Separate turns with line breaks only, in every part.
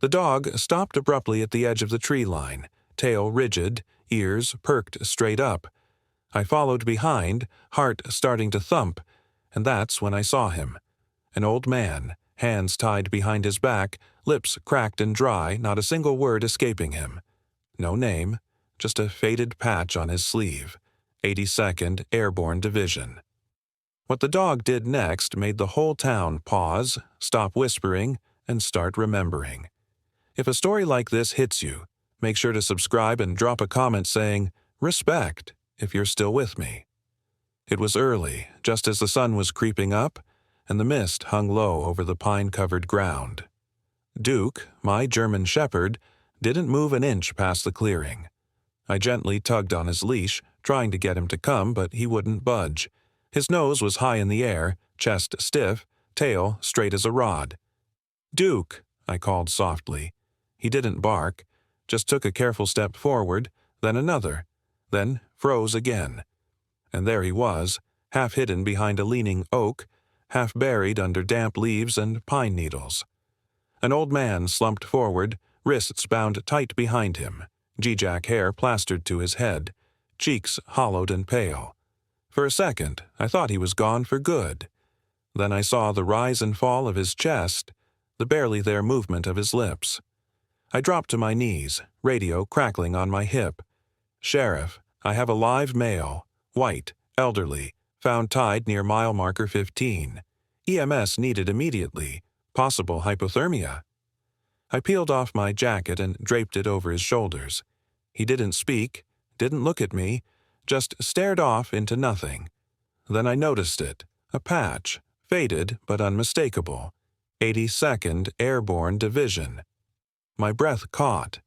The dog stopped abruptly at the edge of the tree line, tail rigid, ears perked straight up. I followed behind, heart starting to thump, and that's when I saw him. An old man, hands tied behind his back, lips cracked and dry, not a single word escaping him. No name, just a faded patch on his sleeve. 82nd Airborne Division. What the dog did next made the whole town pause, stop whispering, and start remembering. If a story like this hits you, make sure to subscribe and drop a comment saying, "Respect," if you're still with me. It was early, just as the sun was creeping up, and the mist hung low over the pine-covered ground. Duke, my German shepherd, didn't move an inch past the clearing. I gently tugged on his leash, trying to get him to come, but he wouldn't budge. His nose was high in the air, chest stiff, tail straight as a rod. "Duke," I called softly. He didn't bark, just took a careful step forward, then another, then froze again. And there he was, half hidden behind a leaning oak, half buried under damp leaves and pine needles. An old man slumped forward, wrists bound tight behind him, G-Jack hair plastered to his head, cheeks hollowed and pale. For a second, I thought he was gone for good. Then I saw the rise and fall of his chest, the barely there movement of his lips. I dropped to my knees, radio crackling on my hip. "Sheriff, I have a live male, white, elderly, found tied near mile marker 15. EMS needed immediately, possible hypothermia." I peeled off my jacket and draped it over his shoulders. He didn't speak, didn't look at me, just stared off into nothing. Then I noticed it, a patch, faded but unmistakable. 82nd Airborne Division. My breath caught.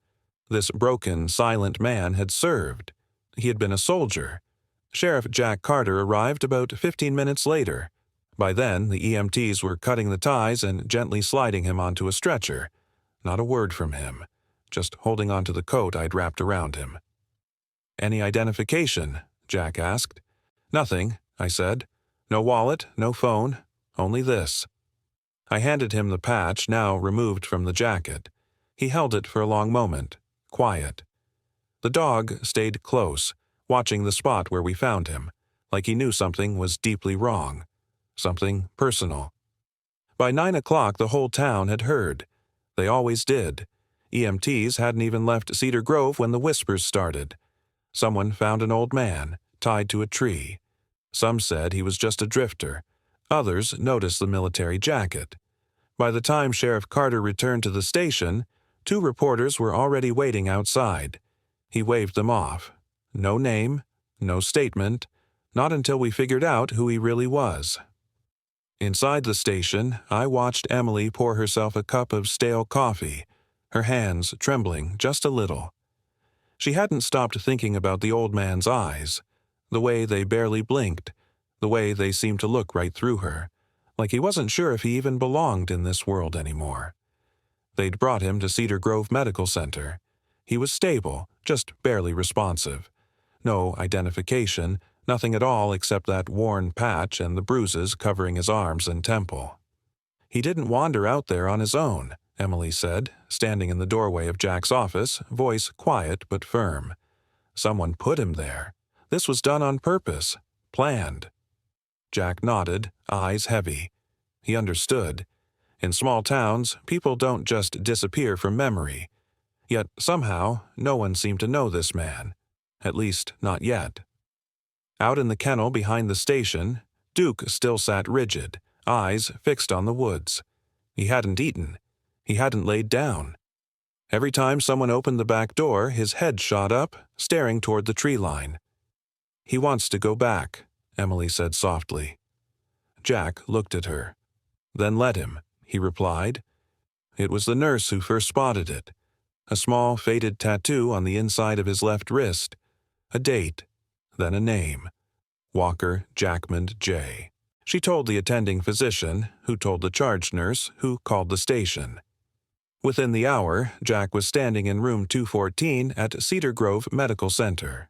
This broken, silent man had served. He had been a soldier. Sheriff Jack Carter arrived about 15 minutes later. By then, the EMTs were cutting the ties and gently sliding him onto a stretcher. Not a word from him, just holding onto the coat I'd wrapped around him. "Any identification?" Jack asked. "Nothing," I said. "No wallet, no phone, only this." I handed him the patch, now removed from the jacket. He held it for a long moment, quiet. The dog stayed close, watching the spot where we found him, like he knew something was deeply wrong, something personal. By 9 o'clock, the whole town had heard. They always did. EMTs hadn't even left Cedar Grove when the whispers started. Someone found an old man, tied to a tree. Some said he was just a drifter. Others noticed the military jacket. By the time Sheriff Carter returned to the station, 2 reporters were already waiting outside. He waved them off. No name, no statement, not until we figured out who he really was. Inside the station, I watched Emily pour herself a cup of stale coffee, her hands trembling just a little. She hadn't stopped thinking about the old man's eyes, the way they barely blinked, the way they seemed to look right through her, like he wasn't sure if he even belonged in this world anymore. They'd brought him to Cedar Grove Medical Center. He was stable, just barely responsive. No identification, nothing at all except that worn patch and the bruises covering his arms and temple. "He didn't wander out there on his own," Emily said, standing in the doorway of Jack's office, voice quiet but firm. "Someone put him there. This was done on purpose, planned." Jack nodded, eyes heavy. He understood. In small towns, people don't just disappear from memory. Yet somehow, no one seemed to know this man. At least, not yet. Out in the kennel behind the station, Duke still sat rigid, eyes fixed on the woods. He hadn't eaten. He hadn't laid down. Every time someone opened the back door, his head shot up, staring toward the tree line. "He wants to go back," Emily said softly. Jack looked at her. "Then let him," he replied. It was the nurse who first spotted it. A small faded tattoo on the inside of his left wrist. A date, then a name. Walker Jackman J. She told the attending physician, who told the charge nurse, who called the station. Within the hour, Jack was standing in room 214 at Cedar Grove Medical Center.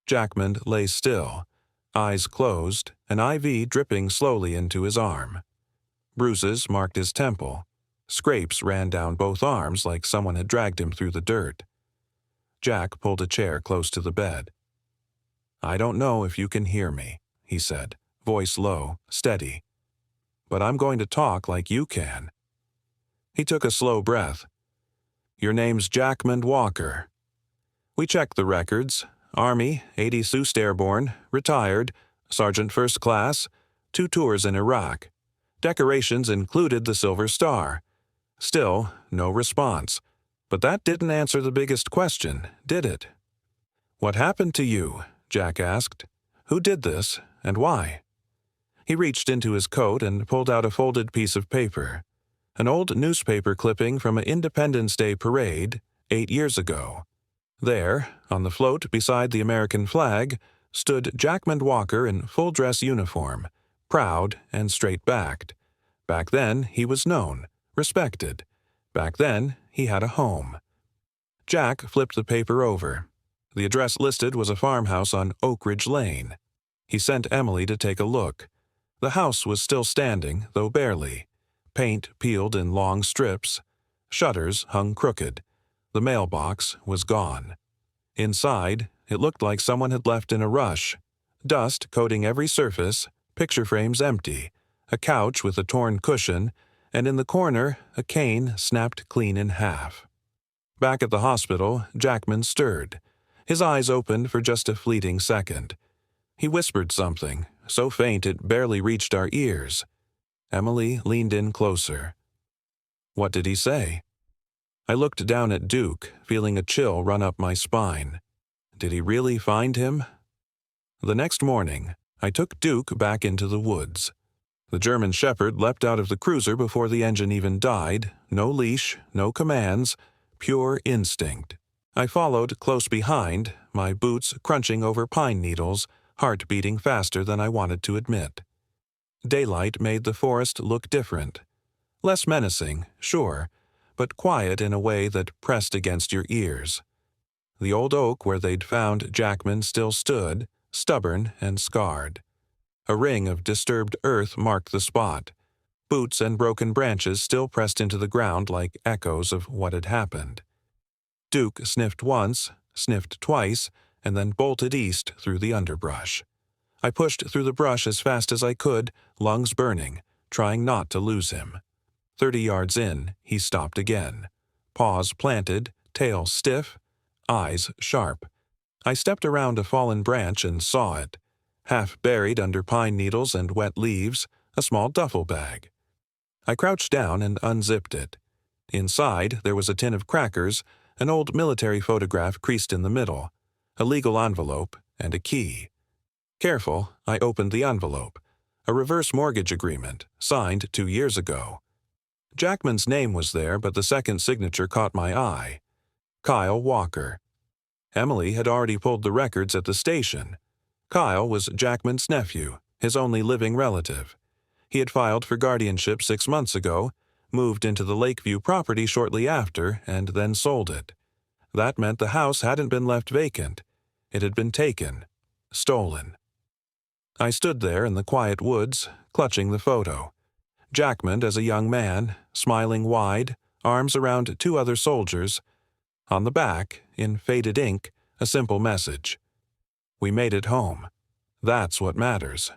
Jackman lay still, eyes closed, an IV dripping slowly into his arm. Bruises marked his temple. Scrapes ran down both arms like someone had dragged him through the dirt. Jack pulled a chair close to the bed. "I don't know if you can hear me," he said, voice low, steady. "But I'm going to talk like you can." He took a slow breath. "Your name's Jackman Walker." We checked the records. Army, 86th Airborne, retired, Sergeant First Class, 2 tours in Iraq. Decorations included the Silver Star. Still, no response. But that didn't answer the biggest question, did it? "What happened to you?" Jack asked. "Who did this, and why?" He reached into his coat and pulled out a folded piece of paper. An old newspaper clipping from an Independence Day parade 8 years ago. There, on the float beside the American flag, stood Jackman Walker in full-dress uniform, proud and straight-backed. Back then, he was known, respected. Back then, he had a home. Jack flipped the paper over. The address listed was a farmhouse on Oak Ridge Lane. He sent Emily to take a look. The house was still standing, though barely. Paint peeled in long strips. Shutters hung crooked. The mailbox was gone. Inside, it looked like someone had left in a rush. Dust coating every surface, picture frames empty, a couch with a torn cushion, and in the corner, a cane snapped clean in half. Back at the hospital, Jackman stirred. His eyes opened for just a fleeting second. He whispered something, so faint it barely reached our ears. Emily leaned in closer. "What did he say?" I looked down at Duke, feeling a chill run up my spine. Did he really find him? The next morning, I took Duke back into the woods. The German Shepherd leapt out of the cruiser before the engine even died, no leash, no commands, pure instinct. I followed close behind, my boots crunching over pine needles, heart beating faster than I wanted to admit. Daylight made the forest look different. Less menacing, sure, but quiet in a way that pressed against your ears. The old oak where they'd found Jackman still stood, stubborn and scarred. A ring of disturbed earth marked the spot. Boots and broken branches still pressed into the ground like echoes of what had happened. Duke sniffed once, sniffed twice, and then bolted east through the underbrush. I pushed through the brush as fast as I could, lungs burning, trying not to lose him. 30 yards in, he stopped again. Paws planted, tail stiff, eyes sharp. I stepped around a fallen branch and saw it. Half buried under pine needles and wet leaves, a small duffel bag. I crouched down and unzipped it. Inside, there was a tin of crackers, an old military photograph creased in the middle, a legal envelope, and a key. Careful, I opened the envelope. A reverse mortgage agreement, signed 2 years ago. Jackman's name was there, but the second signature caught my eye. Kyle Walker. Emily had already pulled the records at the station. Kyle was Jackman's nephew, his only living relative. He had filed for guardianship 6 months ago, moved into the Lakeview property shortly after, and then sold it. That meant the house hadn't been left vacant. It had been taken, stolen. I stood there in the quiet woods, clutching the photo. Jackman as a young man, smiling wide, arms around 2 other soldiers. On the back, in faded ink, a simple message. We made it home. That's what matters.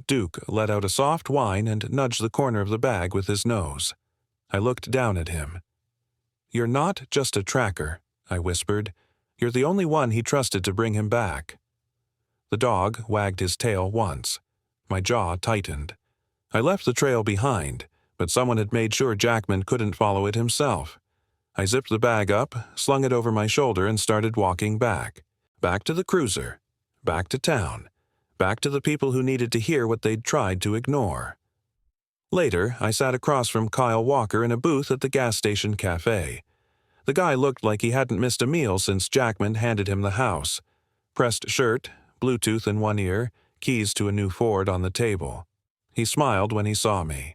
Duke let out a soft whine and nudged the corner of the bag with his nose. I looked down at him. "You're not just a tracker," I whispered. "You're the only one he trusted to bring him back." The dog wagged his tail once. My jaw tightened. I left the trail behind, but someone had made sure Jackman couldn't follow it himself. I zipped the bag up, slung it over my shoulder, and started walking back. Back to the cruiser. Back to town. Back to the people who needed to hear what they'd tried to ignore. Later, I sat across from Kyle Walker in a booth at the gas station cafe. The guy looked like he hadn't missed a meal since Jackman handed him the house. Pressed shirt, Bluetooth in one ear, keys to a new Ford on the table. He smiled when he saw me.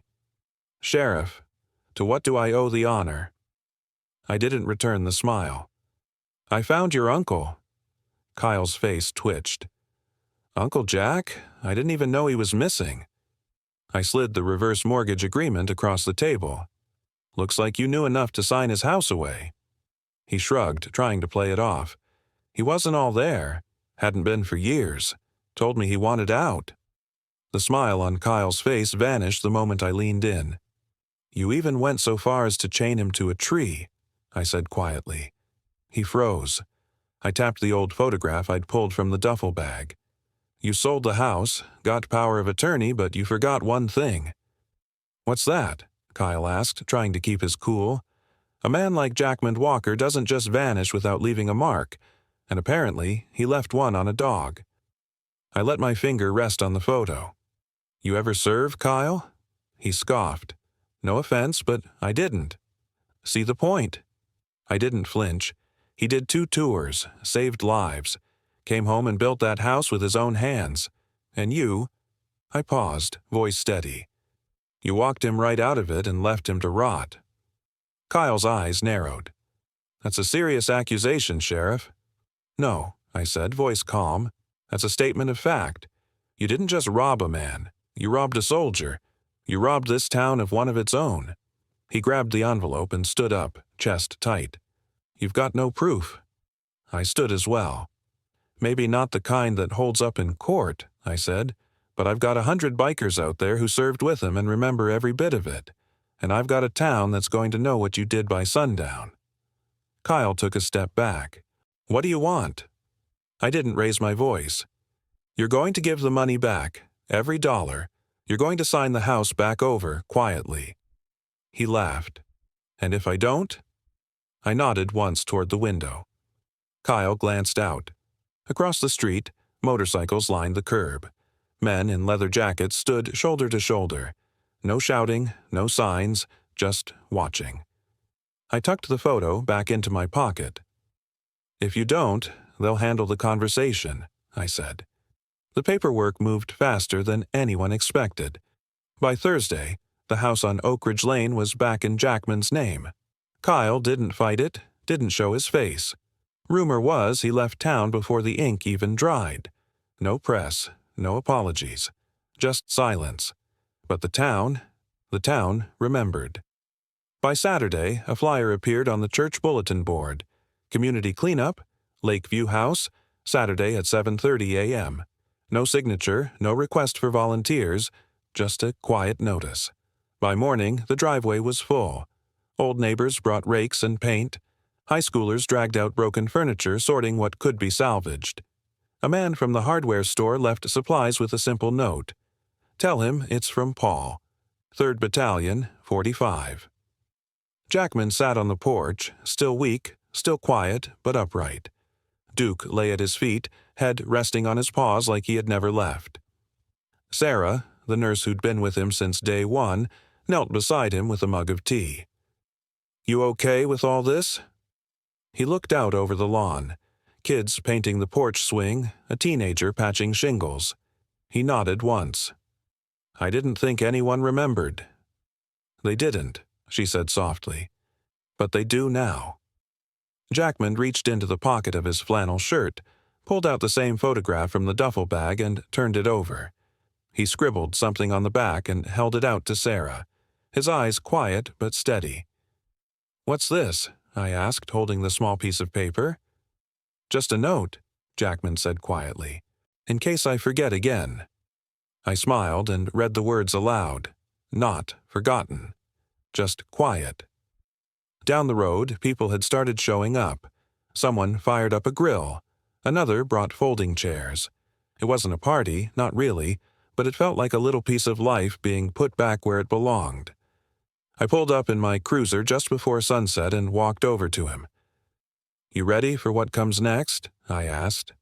"Sheriff, to what do I owe the honor?" I didn't return the smile. "I found your uncle." Kyle's face twitched. "Uncle Jack? I didn't even know he was missing." I slid the reverse mortgage agreement across the table. Looks like you knew enough to sign his house away." He shrugged, trying to play it off. "He wasn't all there. Hadn't been for years. Told me he wanted out." The smile on Kyle's face vanished the moment I leaned in. "You even went so far as to chain him to a tree," I said quietly. He froze. I tapped the old photograph I'd pulled from the duffel bag. "You sold the house, got power of attorney, but you forgot one thing." "What's that?" Kyle asked, trying to keep his cool. "A man like Jackman Walker doesn't just vanish without leaving a mark, and apparently he left one on a dog." I let my finger rest on the photo. "You ever serve, Kyle?" He scoffed. "No offense, but I didn't." "See the point?" I didn't flinch. He did 2 tours, saved lives, came home and built that house with his own hands. And you— I paused, voice steady. "You walked him right out of it and left him to rot." Kyle's eyes narrowed. "That's a serious accusation, Sheriff." "No," I said, voice calm. "That's a statement of fact. You didn't just rob a man. You robbed a soldier. You robbed this town of one of its own." He grabbed the envelope and stood up, chest tight. "You've got no proof." I stood as well. "Maybe not the kind that holds up in court," I said, "but I've got 100 bikers out there who served with him and remember every bit of it. And I've got a town that's going to know what you did by sundown." Kyle took a step back. "What do you want?" I didn't raise my voice. "You're going to give the money back, every dollar. You're going to sign the house back over, quietly." He laughed. "And if I don't?" I nodded once toward the window. Kyle glanced out. Across the street, motorcycles lined the curb. Men in leather jackets stood shoulder to shoulder. No shouting, no signs, just watching. I tucked the photo back into my pocket. "If you don't, they'll handle the conversation," I said. The paperwork moved faster than anyone expected. By Thursday, the house on Oak Ridge Lane was back in Jackman's name. Kyle didn't fight it, didn't show his face. Rumor was he left town before the ink even dried. No press, no apologies, just silence. But the town remembered. By Saturday, a flyer appeared on the church bulletin board. Community cleanup, Lakeview House, Saturday at 7:30 a.m. No signature, no request for volunteers, just a quiet notice. By morning, the driveway was full. Old neighbors brought rakes and paint. High schoolers dragged out broken furniture, sorting what could be salvaged. A man from the hardware store left supplies with a simple note. "Tell him it's from Paul. 3rd Battalion, 45. Jackman sat on the porch, still weak, still quiet, but upright. Duke lay at his feet, head resting on his paws like he had never left. Sarah, the nurse who'd been with him since day one, knelt beside him with a mug of tea. "You okay with all this?" He looked out over the lawn. Kids painting the porch swing, a teenager patching shingles. He nodded once. "I didn't think anyone remembered." "They didn't," she said softly. "But they do now." Jackman reached into the pocket of his flannel shirt, pulled out the same photograph from the duffel bag and turned it over. He scribbled something on the back and held it out to Sarah, his eyes quiet but steady. "What's this?" I asked, holding the small piece of paper. "Just a note," Jackman said quietly, "in case I forget again." I smiled and read the words aloud. Not forgotten. Just quiet. Down the road, people had started showing up. Someone fired up a grill. Another brought folding chairs. It wasn't a party, not really, but it felt like a little piece of life being put back where it belonged. I pulled up in my cruiser just before sunset and walked over to him. "You ready for what comes next?" I asked.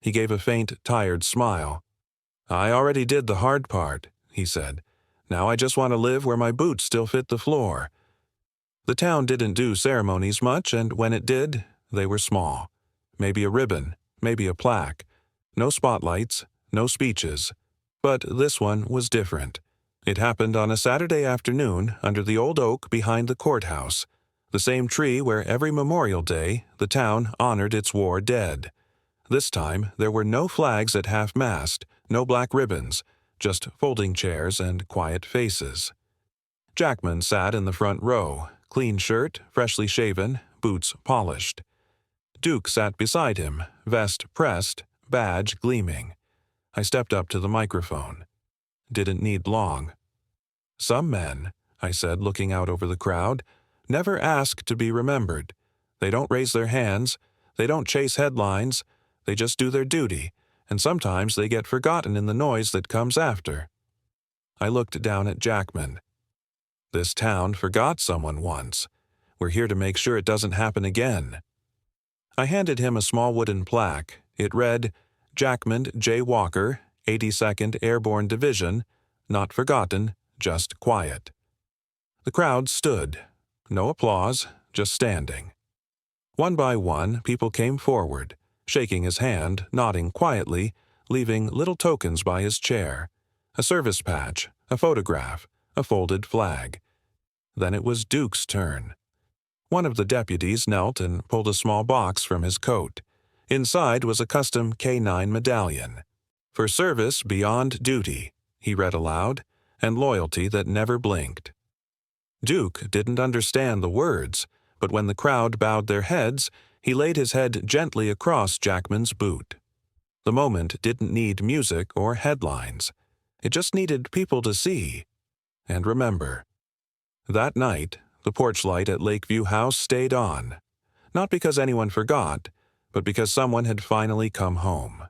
He gave a faint, tired smile. "I already did the hard part," he said. "Now I just want to live where my boots still fit the floor." The town didn't do ceremonies much, and when it did, they were small. Maybe a ribbon, maybe a plaque. No spotlights, no speeches. But this one was different. It happened on a Saturday afternoon under the old oak behind the courthouse, the same tree where every Memorial Day the town honored its war dead. This time there were no flags at half-mast, no black ribbons, just folding chairs and quiet faces. Jackman sat in the front row, clean shirt, freshly shaven, boots polished. Duke sat beside him, vest pressed, badge gleaming. I stepped up to the microphone. Didn't need long. "Some men," I said, looking out over the crowd, "never ask to be remembered. They don't raise their hands, they don't chase headlines, they just do their duty, and sometimes they get forgotten in the noise that comes after." I looked down at Jackman. "This town forgot someone once. We're here to make sure it doesn't happen again." I handed him a small wooden plaque. It read, "Jackman J. Walker, 82nd Airborne Division, not forgotten, just quiet." The crowd stood. No applause, just standing. One by one, people came forward, shaking his hand, nodding quietly, leaving little tokens by his chair. A service patch, a photograph, a folded flag. Then it was Duke's turn. One of the deputies knelt and pulled a small box from his coat. Inside was a custom K9 medallion. "For service beyond duty," he read aloud, "and loyalty that never blinked." Duke didn't understand the words, but when the crowd bowed their heads, he laid his head gently across Jackman's boot. The moment didn't need music or headlines. It just needed people to see and remember. That night, the porch light at Lakeview House stayed on, not because anyone forgot, but because someone had finally come home.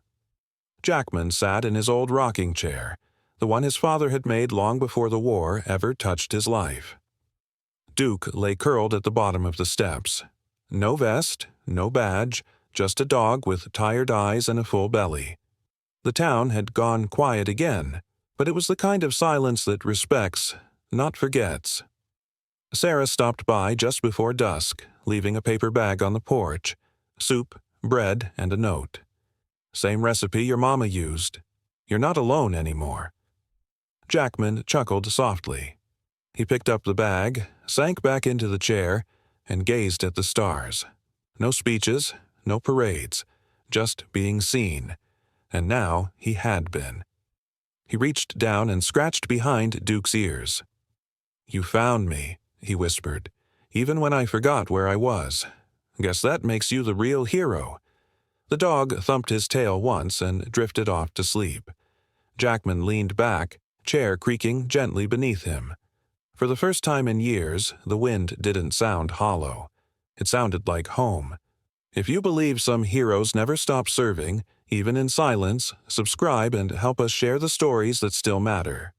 Jackman sat in his old rocking chair, the one his father had made long before the war ever touched his life. Duke lay curled at the bottom of the steps. No vest, no badge, just a dog with tired eyes and a full belly. The town had gone quiet again, but it was the kind of silence that respects, not forgets. Sarah stopped by just before dusk, leaving a paper bag on the porch, soup, bread, and a note. "Same recipe your mama used. You're not alone anymore." Jackman chuckled softly. He picked up the bag, sank back into the chair, and gazed at the stars. No speeches, no parades, just being seen. And now he had been. He reached down and scratched behind Duke's ears. "You found me," he whispered, "even when I forgot where I was. Guess that makes you the real hero." The dog thumped his tail once and drifted off to sleep. Jackman leaned back, chair creaking gently beneath him. For the first time in years, the wind didn't sound hollow. It sounded like home. If you believe some heroes never stop serving, even in silence, subscribe and help us share the stories that still matter.